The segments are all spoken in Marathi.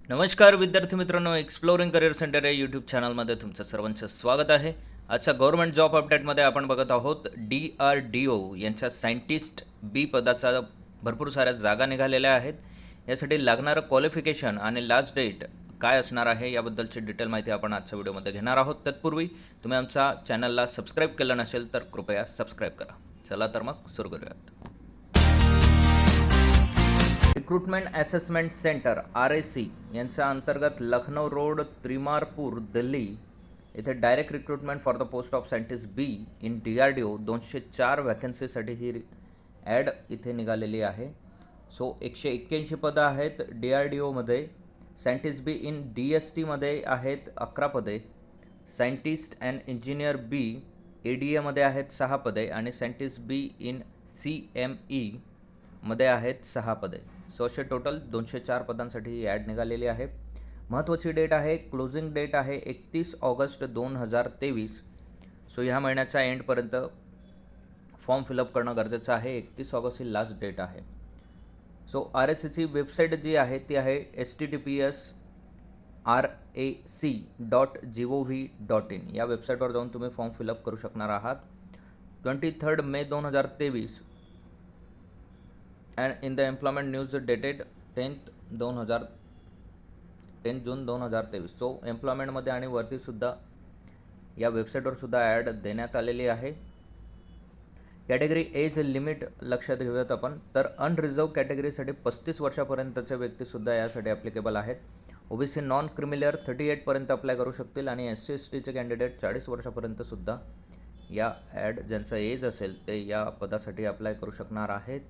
नमस्कार विद्यार्थी मित्रांनो, एक्सप्लोरिंग करिअर सेंटर या यूट्यूब चॅनलमध्ये तुमचं सर्वांचं स्वागत आहे. आजच्या गव्हर्नमेंट जॉब अपडेटमध्ये आपण बघत आहोत DRDO यांच्या सायंटिस्ट बी पदाचा भरपूर साऱ्या जागा निघालेल्या आहेत. यासाठी लागणारं क्वालिफिकेशन आणि लास्ट डेट काय असणार आहे याबद्दलची डिटेल माहिती आपण आजच्या व्हिडिओमध्ये घेणार आहोत. तत्पूर्वी तुम्ही आमच्या चॅनलला सबस्क्राईब केलं नसेल तर कृपया सबस्क्राईब करा. चला तर मग सुरू करूयात. रिक्रुटमेंट असेसमेंट सेंटर RAC यांच्या अंतर्गत लखनौ रोड, त्रिमारपूर, दिल्ली येथे direct recruitment for the post of scientist B in DRDO 204 वॅकन्सीसाठी ही ॲड इथे निघालेली आहे. सो 181 पदं आहेत DRDOमध्ये. सायंटिस्ट बी इन DSTमध्ये आहेत 11 पदे. सायंटिस्ट अँड इंजिनियर बी ADAमध्ये आहेत 6 पदे आणि सायंटिस्ट बी इन CME मध्ये आहेत 6 पदे. सो असे टोटल 204 पदांसाठी ही ॲड निघालेली आहे. महत्त्वाची डेट आहे, क्लोजिंग डेट आहे 31 ऑगस्ट 2023. सो ह्या महिन्याच्या एंडपर्यंत फॉर्म फिलअप करणं गरजेचं आहे. 31 ऑगस्ट ही लास्ट डेट आहे. सो RACची वेबसाईट जी आहे ती आहे https://rac.gov.in. या वेबसाईटवर जाऊन तुम्ही फॉर्म फिलअप करू शकणार आहात. 23 मे 2023 and in the employment news dated 10 जून 2023. सो एम्प्लॉयमेंटमध्ये आणि वरतीसुद्धा या वेबसाईटवर सुद्धा ॲड देण्यात आलेली आहे. कॅटेगरी एज लिमिट लक्षात घेऊयात आपण, तर अनरिझर्व कॅटेगरीसाठी 35 वर्षापर्यंतचे व्यक्तीसुद्धा यासाठी ॲप्लिकेबल आहेत. OBC नॉन क्रिमिलियर 38पर्यंत अप्लाय करू शकतील आणि SC/STचे कॅन्डिडेट 40 वर्षापर्यंतसुद्धा या ॲड ज्यांचं एज असेल ते या पदासाठी अप्लाय करू शकणार आहेत.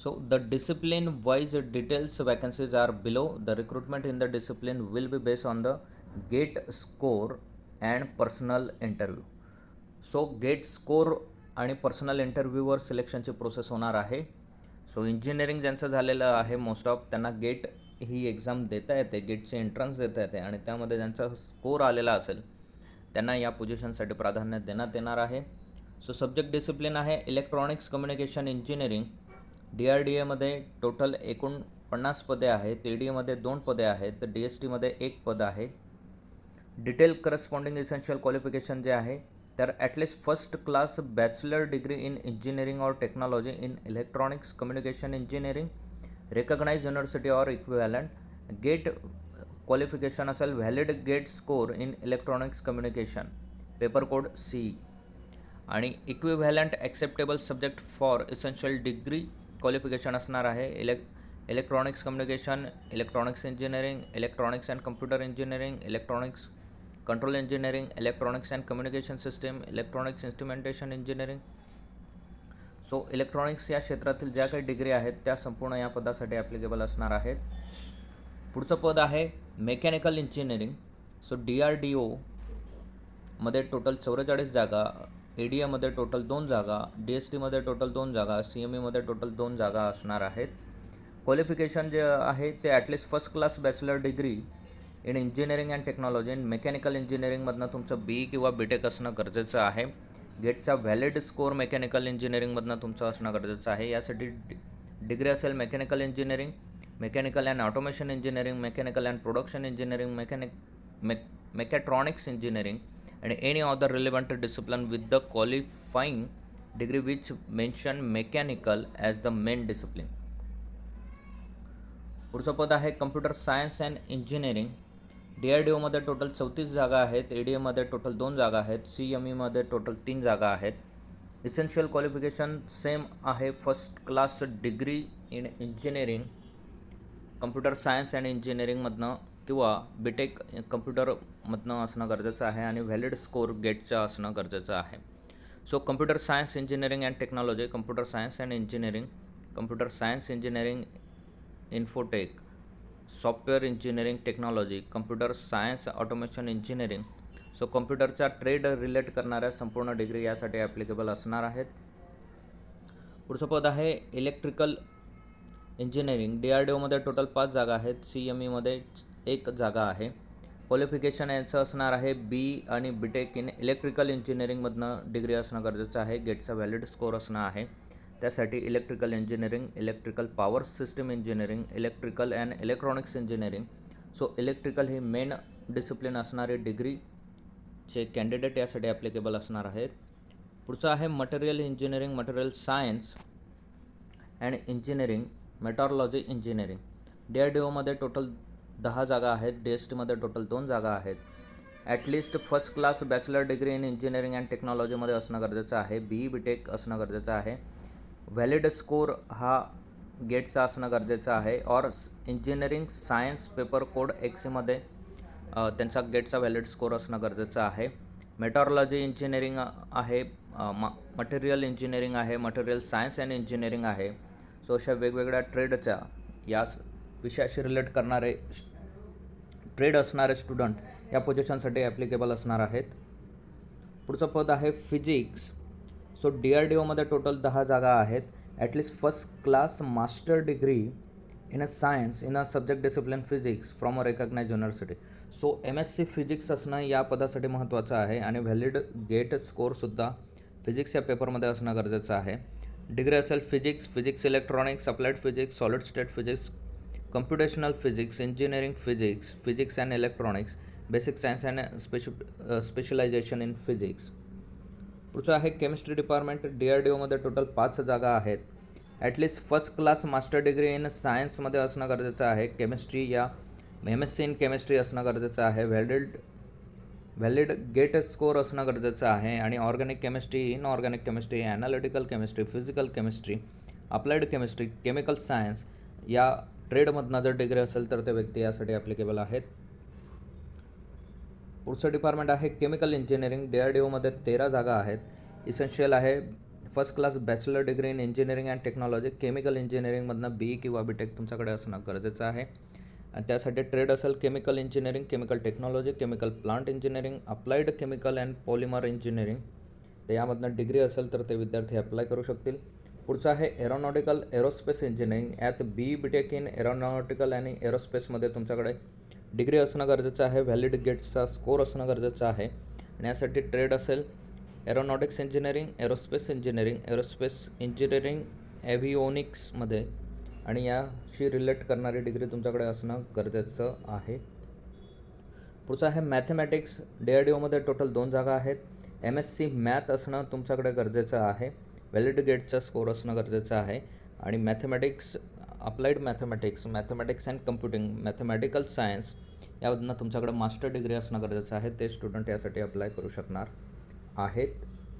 So the discipline wise details vacancies are below. The recruitment in the discipline will be based on the GATE score and personal interview. So GATE score आणि पर्सनल इंटरव्ह्यूवर सिलेक्शनची प्रोसेस होणार आहे. सो इंजिनिअरिंग ज्यांचं झालेलं आहे मोस्ट ऑफ त्यांना गेट ही एक्झाम देता येते, गेटचे एंट्रन्स देता येते आणि त्यामध्ये ज्यांचा स्कोर आलेला असेल त्यांना या पोझिशनसाठी प्राधान्य देण्यात येणार आहे. सो सब्जेक्ट डिसिप्लिन आहे इलेक्ट्रॉनिक्स कम्युनिकेशन इंजिनिअरिंग. DRDAमध्ये टोटल एकूण 50 पदे आहेत. ADAमध्ये 2 पदे आहेत. DSTमध्ये 1 पद आहे. डिटेल करस्पॉन्डिंग इसेन्शियल क्वालिफिकेशन जे आहे तर at least first class bachelor degree in engineering or technology in electronics communication engineering, recognize university or equivalent. GATE qualification असेल valid GATE score in electronics communication, paper code C आणि equivalent acceptable subject for essential degree qualification असणार आहे electronics communication, electronics engineering, electronics and computer engineering, electronics control engineering, electronics and communication system, electronics instrumentation engineering. So electronics या क्षेत्रातील ज्या काही डिग्री आहेत त्या संपूर्ण या पदासाठी ॲप्लिकेबल असणार आहेत. पुढचं पद आहे मेकॅनिकल इंजिनिअरिंग. सो DRDOमध्ये टोटल 44 जागा, ADAमध्ये टोटल 2 जागा, DSTमध्ये टोटल 2 जागा, CMEमध्ये टोटल 2 जागा असणार आहेत. क्वालिफिकेशन जे आहे ते at least first class bachelor degree in engineering and technology. In mechanical इंजिनिअरिंगमधनं तुमचं BE किंवा BTech असणं गरजेचं आहे. गेटचा व्हॅलिड स्कोर मेकॅनिकल इंजिनिअरिंगमधनं तुमचं असणं गरजेचं आहे. यासाठी डिग्री असेल mechanical engineering, mechanical and automation engineering, mechanical and production engineering, mechatronics engineering and any other relevant discipline with the qualifying degree which mention mechanical as the main discipline. पुढचं पद आहे कम्प्युटर सायन्स अँड इंजिनिअरिंग. DRDOमध्ये टोटल 34 जागा आहेत. ADAमध्ये टोटल 2 जागा आहेत. CMEमध्ये टोटल 3 जागा आहेत. इसेन्शियल क्वालिफिकेशन सेम आहे, first class degree in engineering computer science and इंजिनिअरिंगमधनं किंवा BTech कम्प्युटरमधनं असणं गरजेचं आहे आणि व्हॅलिड स्कोर गेटचं असणं गरजेचं आहे. So computer science engineering and technology, computer science and engineering, computer science engineering infotech, software engineering technology, computer science automation engineering. So कम्प्युटरचा ट्रेड रिलेट करणाऱ्या संपूर्ण डिग्री यासाठी ॲप्लिकेबल असणार आहेत. पुढचं पद आहे इलेक्ट्रिकल इंजिनिअरिंग. DRDOमध्ये टोटल 5 जागा आहेत. CMEमध्ये 1 जागा आहे. क्वालिफिकेशन याचं असणार आहे BE आणि BTech इन इलेक्ट्रिकल इंजिनिअरिंगमधनं डिग्री असणं गरजेचं आहे. गेटचा व्हॅलिड स्कोर असणं आहे. त्यासाठी electrical engineering, electrical power system engineering, electrical and electronics engineering. So electrical ही मेन डिसिप्लिन असणारे डिग्रीचे कॅन्डिडेट यासाठी ॲप्लिकेबल असणार आहेत. पुढचं आहे material engineering, material science and engineering, meteorology engineering. DRDOमध्ये टोटल 10 जागा आहेत. DSTमध्ये टोटल 2 जागा आहेत. At least first class bachelor degree in engineering and टेक्नॉलॉजीमध्ये असणं गरजेचं आहे. BE BTech असणं गरजेचं आहे. व्हॅलिड स्कोर हा गेटचा असणं गरजेचं आहे. और इंजिनिअरिंग सायन्स पेपर कोड XCमध्ये त्यांचा गेटचा व्हॅलिड स्कोर असणं गरजेचं आहे. मेटॉरॉलॉजी इंजिनिअरिंग आहे, मटेरियल इंजिनिअरिंग आहे, मटेरियल सायन्स अँड इंजिनिअरिंग आहे. सो अशा वेगवेगळ्या ट्रेडच्या या विषयाशी रिलेट करणारे ट्रेड असणारे स्टुडंट या पोझिशनसाठी ॲप्लिकेबल असणार आहेत. पुढचं पद आहे फिजिक्स. सो DRDOमध्ये टोटल 10 जागा आहेत. At least first class master degree in a science in a subject discipline physics from a recognise university. So MSc फिजिक्स असणं या पदासाठी महत्त्वाचं आहे आणि व्हॅलिड गेट स्कोरसुद्धा फिजिक्स या पेपरमध्ये असणं गरजेचं आहे. डिग्री असेल physics, physics electronics, applied physics, solid state physics, computational physics, engineering physics, physics and electronics, basic science and specialization in physics. पुढचं आहे केमिस्ट्री डिपार्टमेंट. DRDOमध्ये टोटल 5 जागा आहेत. At least first class master degree in सायन्समध्ये असणं गरजेचं आहे. केमिस्ट्री या MSc इन केमिस्ट्री असणं गरजेचं आहे. व्हॅलिड गेट स्कोर असणं गरजेचं आहे. आणि organic chemistry, inorganic chemistry, analytical chemistry, physical chemistry, applied chemistry, chemical science या ट्रेडमधनं जर डिग्री असेल तर ते व्यक्ती यासाठी ॲप्लिकेबल आहेत. पुढचं डिपार्टमेंट आहे केमिकल इंजिनिअरिंग. DRDOमध्ये 13 जागा आहेत. इसेन्शियल आहे first class bachelor degree in engineering and technology. Chemical इंजिनिअरिंगमधनं BE किंवा BTech तुमच्याकडे असणं गरजेचं आहे. आणि त्यासाठी ट्रेड असेल chemical engineering, chemical technology, chemical plant engineering, applied chemical and polymer engineering. तर यामधनं डिग्री असेल तर ते विद्यार्थी अप्लाय करू शकतील. पुढचं आहे एरोनॉटिकल एरोस्पेस इंजिनिअरिंग. यात BE BTech इन एरोनॉटिकल आणि एरोस्पेसमध्ये तुमच्याकडे डिग्री असणं गरजेचं आहे. व्हॅलिड गेटचा स्कोर असणं गरजेचं आहे. आणि यासाठी ट्रेड असेल aeronautics engineering, aerospace engineering, aerospace engineering, एव्हिओनिक्समध्ये आणि याशी रिलेट करणारी डिग्री तुमच्याकडे असणं गरजेचं आहे. पुढचं आहे मॅथमॅटिक्स. DRDOमध्ये टोटल 2 जागा आहेत. MSc मॅथ असणं तुमच्याकडे गरजेचं आहे. व्हॅलिड गेटचा स्कोर असणं गरजेचं आहे. आणि mathematics, applied mathematics, mathematics and computing, mathematical science यामधनं तुमच्याकडे मास्टर डिग्री असणं गरजेचं आहे. ते स्टुडंट यासाठी अप्लाय करू शकणार आहेत.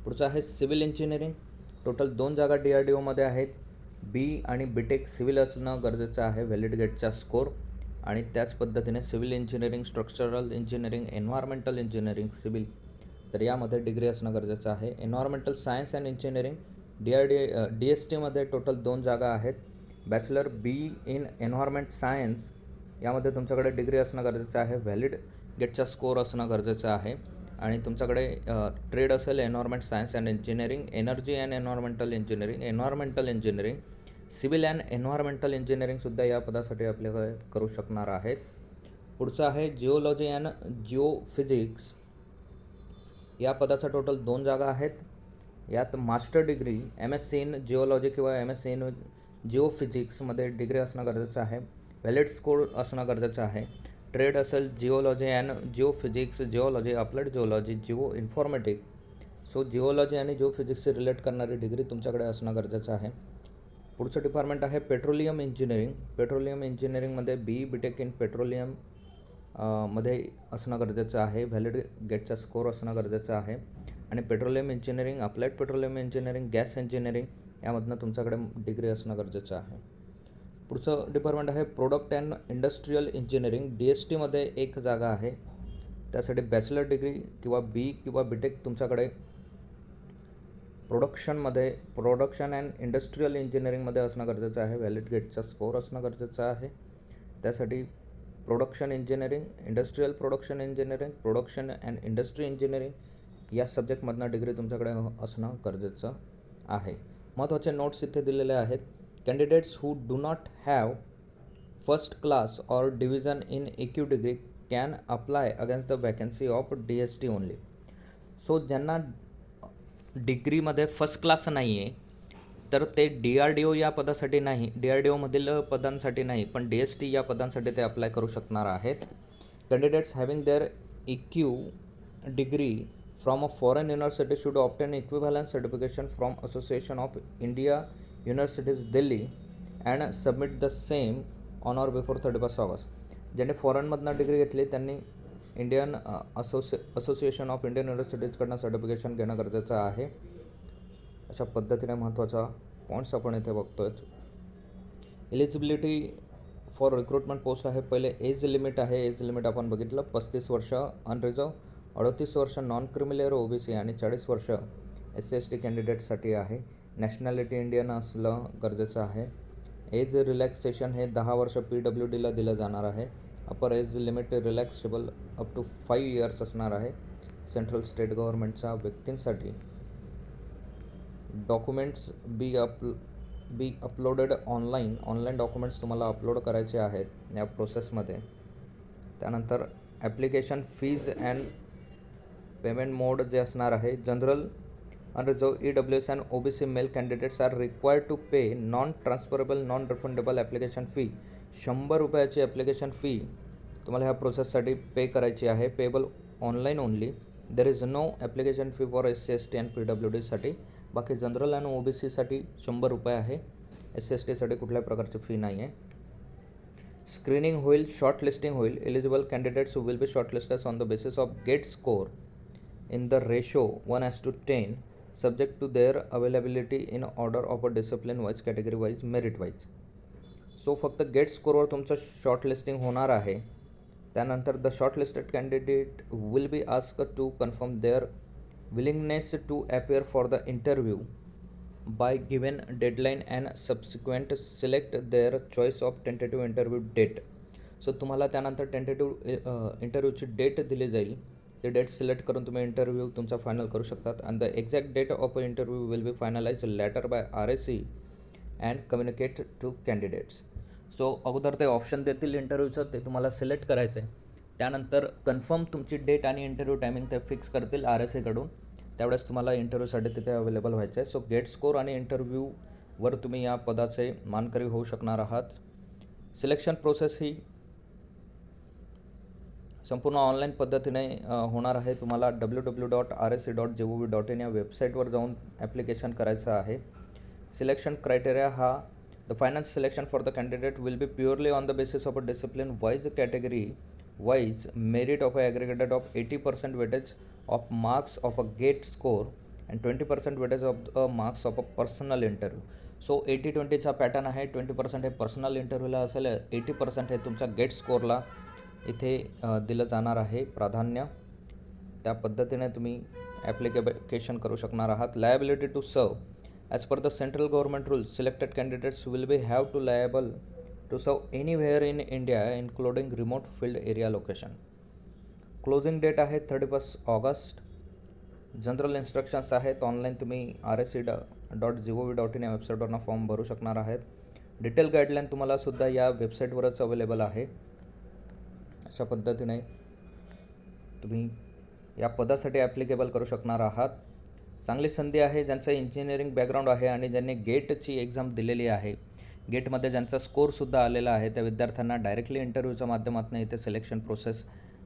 पुढचं आहे सिव्हिल इंजिनिअरिंग. टोटल 2 जागा DRDOमध्ये आहेत. BE आणि BTech सिव्हिल असणं गरजेचं आहे. व्हॅलिड गेटचा स्कोर. आणि त्याच पद्धतीने civil engineering, structural engineering, environmental engineering, civil तर यामध्ये डिग्री असणं गरजेचं आहे. एन्व्हायरमेंटल सायन्स अँड इंजिनिअरिंग DSTमध्ये टोटल 2 जागा आहेत. Bachelor BE in environment science यामध्ये तुमच्याकडे डिग्री असणं गरजेचं आहे. व्हॅलिड गेटचा स्कोर असणं गरजेचं आहे. आणि तुमच्याकडे ट्रेड असेल environment science and engineering, energy and environmental engineering, environmental engineering, civil and environmental इंजिनिअरिंगसुद्धा या पदासाठी अप्लाय करू शकणार आहेत. पुढचं आहे जिओलॉजी अँड जिओफिजिक्स. या पदाचा टोटल 2 जागा आहेत. यात master degree MSc in geology किंवा MSc इन जिओफिजिक्समध्ये डिग्री असणं गरजेचं आहे. व्हॅलिड स्कोर असणं गरजेचं आहे. ट्रेड असेल geology and geophysics, geology, applied geology, geo informatic. So geology आणि जिओफिजिक्सशी रिलेट करणारी डिग्री तुमच्याकडे असणं गरजेचं आहे. पुढचं डिपार्टमेंट आहे पेट्रोलियम इंजिनिअरिंग. पेट्रोलियम इंजिनिअरिंगमध्ये BE BTech इन पेट्रोलियम मध्ये असणं गरजेचं आहे. व्हॅलिड गेटचा स्कोर असणं गरजेचं आहे. आणि petroleum engineering, applied petroleum engineering, gas engineering यामधनं तुमच्याकडे डिग्री असणं गरजेचं आहे. पुढचं डिपार्टमेंट आहे प्रोडक्ट अँड इंडस्ट्रियल इंजिनिअरिंग. DSTमध्ये 1 जागा आहे. त्यासाठी बॅचलर डिग्री किंवा BE किंवा BTech तुमच्याकडे प्रोडक्शन अँड इंडस्ट्रियल इंजिनिअरिंगमध्ये असणं गरजेचं आहे. व्हॅलिड गेटचा स्कोर असणं गरजेचं आहे. त्यासाठी production engineering, industrial production engineering, production and industry engineering या सब्जेक्टमधनं डिग्री तुमच्याकडे असणं गरजेचं आहे. महत्त्वाचे नोट्स इथे दिलेले आहेत. Candidates who do not have first class or division in EQ degree can apply against the vacancy of DST only. So ज्यांना डिग्रीमध्ये फर्स्ट क्लास नाही आहे तर ते DRDO या पदासाठी नाही, DRDOमधील पदांसाठी नाही, पण DST या पदांसाठी ते अप्लाय करू शकणार आहेत. Candidates having their EQ degree from a foreign university should obtain equivalent certification from association of India universities Delhi and submit the same on or before 31 August. ज्यांनी फॉरेनमधनं डिग्री घेतली त्यांनी इंडियन असोसिएशन ऑफ इंडियन युनिव्हर्सिटीजकडनं सर्टिफिकेशन घेणं गरजेचं आहे. अशा पद्धतीने महत्त्वाचा पॉईंट्स आपण इथे बघतोय. एलिजिबिलिटी फॉर रिक्रुटमेंट पोस्ट आहे. पहिले एज लिमिट आहे. एज लिमिट आपण बघितलं 35 वर्ष अनरिझर्व, 38 वर्ष नॉन क्रिमिलियर OBC आणि 40 वर्ष SC/ST कॅन्डिडेटसाठी आहे. नॅशनॅलिटी इंडियन असलं गरजेचं आहे. एज रिलॅक्सेशन हे 10 वर्ष PWDला दिलं जाणार आहे. Upper age limit relaxable up to 5 years असणार आहे. सेंट्रल स्टेट गव्हर्नमेंटच्या व्यक्तींसाठी documents be uploaded online documents तुम्हाला अपलोड करायचे आहेत या प्रोसेसमध्ये. त्यानंतर application fees and payment mode जे असणार आहे. General unreserved EWS and OBC male candidates are required to pay non transferable non refundable application fee. 100 रुपयाची ॲप्लिकेशन फी तुम्हाला ह्या प्रोसेससाठी पे करायची आहे. Payable online only. There is no application fee for SC/ST and PWDसाठी. बाकी जनरल आणि OBCसाठी 100 रुपये आहे. SC/STसाठी कुठल्याही प्रकारची फी नाही आहे. स्क्रीनिंग होईल, शॉर्ट लिस्टिंग होईल. Eligible candidates will be short listed on the basis of GATE score in the ratio 1:10 subject to their availability in order of a discipline wise, category wise, merit wise. So फक्त गेट स्कोरवर तुमचं शॉर्ट लिस्टिंग होणार आहे. त्यानंतर the short listed candidate will be ask to confirm their willingness to appear for the interview by given deadline and subsequent select their choice of tentative interview date. So तुम्हाला त्यानंतर टेंटेटिव्ह इंटरव्ह्यूची डेट दिली जाईल. ते डेट सिलेक्ट करून तुम्ही इंटरव्ह्यू तुमचा फायनल करू शकतात. And the exact date of a interview will be finalise later by RSE and communicate to candidates. So अगोदर ते ऑप्शन देतील इंटरव्ह्यूचं, ते तुम्हाला सिलेक्ट करायचं आहे. त्यानंतर कन्फर्म तुमची डेट आणि इंटरव्ह्यू टायमिंग ते फिक्स करतील RSEकडून. त्यावेळेस तुम्हाला इंटरव्ह्यूसाठी तिथे अवेलेबल व्हायचं आहे. सो गेट स्कोर आणि इंटरव्ह्यूवर तुम्ही या पदाचे मानकरी होऊ शकणार आहात. सिलेक्शन प्रोसेस ही संपूर्ण ऑनलाईन पद्धतीने होणार आहे. तुम्हाला www.rse.gov.in या वेबसाईटवर जाऊन ॲप्लिकेशन करायचं आहे. सिलेक्शन क्रायटेरिया हा the final selection for the candidate will B purely on the basis of a discipline wise, category wise, merit of ॲग्रिगेटेड of 80% weightage of marks of a gate score and 20% weightage of the marks of a personal interview. So 80-20चा पॅटर्न आहे. 20% हे पर्सनल इंटरव्ह्यूला असेल, 80% हे तुमच्या गेट स्कोरला इथे दिलं जाणार आहे प्राधान्य. त्या पद्धतीने तुम्ही ॲप्लिकेशन करू शकणार आहात. Liability to serve as per the central government rules selected candidates will be have to liable to serve anywhere in India including remote field area location. Closing date आहे 31 ऑगस्ट. जनरल इन्स्ट्रक्शन्स आहेत. ऑनलाईन तुम्ही RSE.gov.in या वेबसाईटवरनं फॉर्म भरू शकणार आहेत. डिटेल गाईडलाईन तुम्हाला सुद्धा या वेबसाईटवरच अवेलेबल आहे. अशा पद्धतीने तुम्ही या पदासाठी ॲप्लिकेबल करू शकणार आहात. चांगली संधी आहे. ज्यांचं इंजिनिअरिंग बॅकग्राऊंड आहे आणि ज्यांनी गेटची एक्झाम दिलेली आहे, गेटमध्ये ज्यांचा स्कोरसुद्धा आलेला आहे, त्या विद्यार्थ्यांना डायरेक्टली इंटरव्ह्यूच्या माध्यमातून इथे सिलेक्शन प्रोसेस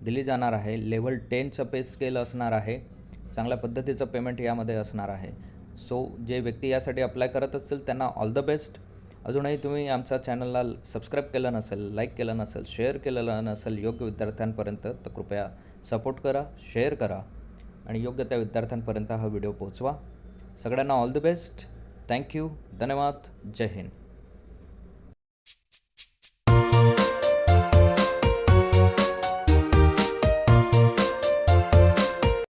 दिली जाणार आहे. लेवल 10चं पे स्केल असणार आहे. चांगल्या पद्धतीचं पेमेंट यामध्ये असणार आहे. सो जे व्यक्ती यासाठी अप्लाय करत असतील त्यांना ऑल द बेस्ट. अजूनही तुम्ही आमच्या चॅनलला सबस्क्राईब केलं नसेल, लाईक केलं नसेल, शेअर केलेलं नसेल योग्य विद्यार्थ्यांपर्यंत, तर कृपया सपोर्ट करा, शेअर करा आणि योग्य त्या विद्यार्थ्यांपर्यंत हा व्हिडिओ पोहोचवा. सगळ्यांना ऑल द बेस्ट. थँक्यू. धन्यवाद. जय हिंद.